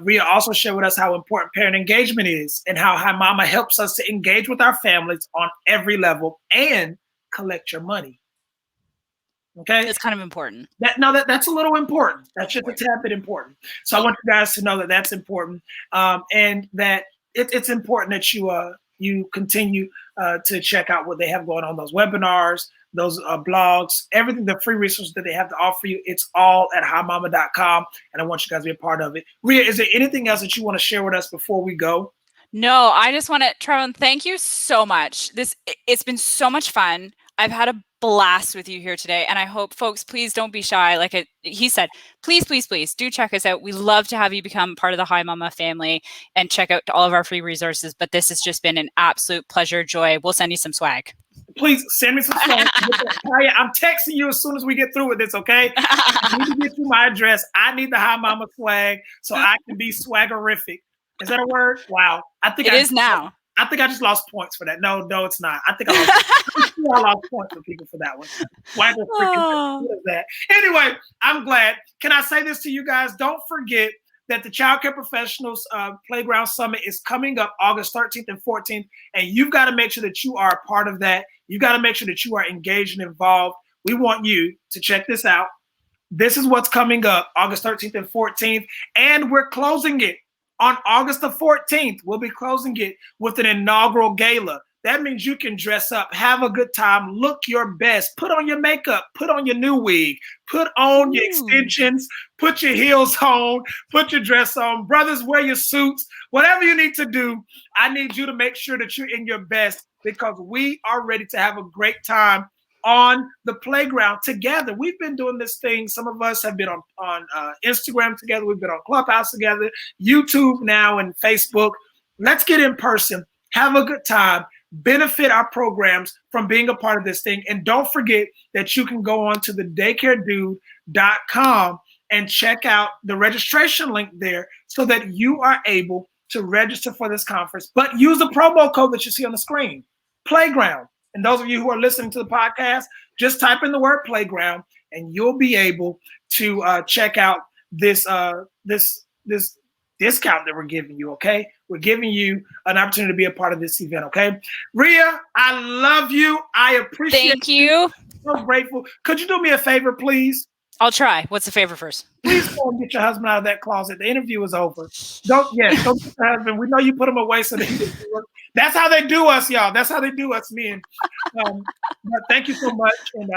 Ria also shared with us how important parent engagement is and how HiMama helps us to engage with our families on every level and collect your money. Okay, it's kind of important. That's a little important. That's just a tad bit important. So I want you guys to know that that's important, and that it's important that you continue to check out what they have going on, those webinars, those blogs, everything, the free resources that they have to offer you. It's all at HiMama.com, and I want you guys to be a part of it. Ria, is there anything else that you want to share with us before we go? No, I just want to, Trevon, thank you so much. It's been so much fun. I've had a blast with you here today, and I hope folks, please don't be shy. Like he said, please do check us out. We love to have you become part of the HiMama family and check out all of our free resources. But this has just been an absolute pleasure, joy. We'll send you some swag. Please send me some swag. I'm texting you as soon as we get through with this, okay? I need to get you my address. I need the HiMama swag so I can be swaggerific. Is that a word? Wow. I think it is now. I think I just lost points for that. No, it's not. I think I lost points for people for that one. Swagger freaking that. Anyway, I'm glad. Can I say this to you guys? Don't forget that the Child Care Professionals Playground Summit is coming up August 13th and 14th, and you've got to make sure that you are a part of that. You've got to make sure that you are engaged and involved. We want you to check this out. This is what's coming up August 13th and 14th, and we're closing it on August the 14th. We'll be closing it with an inaugural gala. That means you can dress up, have a good time, look your best, put on your makeup, put on your new wig, put on your extensions, put your heels on, put your dress on. Brothers, wear your suits. Whatever you need to do, I need you to make sure that you're in your best because we are ready to have a great time on the playground together. We've been doing this thing. Some of us have been on Instagram together. We've been on Clubhouse together, YouTube now, and Facebook. Let's get in person, have a good time, benefit our programs from being a part of this thing. And don't forget that you can go on to the daycaredude.com and check out the registration link there so that you are able to register for this conference. But use the promo code that you see on the screen, Playground. And those of you who are listening to the podcast, just type in the word playground and you'll be able to check out this discount that we're giving you, okay? We're giving you an opportunity to be a part of this event, okay? Ria, I love you. I appreciate Thank you. I'm so grateful. Could you do me a favor, please? I'll try. What's the favor first? Please go and get your husband out of that closet. The interview is over. Don't get your husband. We know you put him away so that he can work. That's how they do us, y'all. That's how they do us, men. But thank you so much. And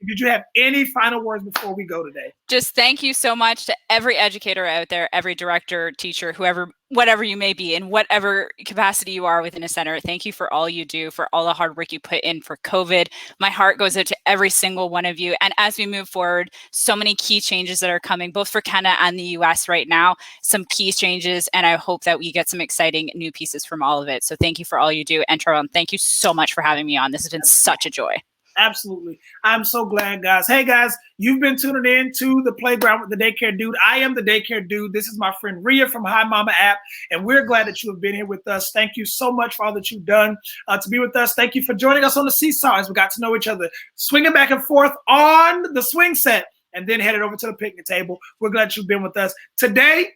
did you have any final words before we go today? Just thank you so much to every educator out there, every director, teacher, whoever, whatever you may be, in whatever capacity you are within a center. Thank you for all you do, for all the hard work you put in for COVID. My heart goes out to every single one of you. And as we move forward, so many key changes that are coming, both for Canada and the US right now, some key changes. And I hope that we get some exciting new pieces from all of it. So thank you for all you do. And Trevon, thank you so much for having me on. This has been such a joy. Absolutely. I'm so glad, guys. Hey, guys, you've been tuning in to the Playground with the Daycare Dude. I am the Daycare Dude. This is my friend Ria from HiMama app, and we're glad that you have been here with us. Thank you so much for all that you've done to be with us. Thank you for joining us on the seesaw as we got to know each other, swinging back and forth on the swing set, and then headed over to the picnic table. We're glad you've been with us. Today,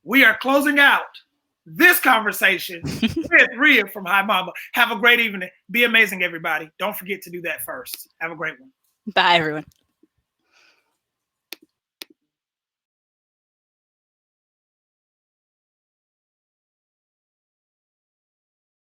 we are closing out this conversation with Ria from HiMama. Have a great evening. Be amazing, everybody. Don't forget to do that first. Have a great one. Bye, everyone.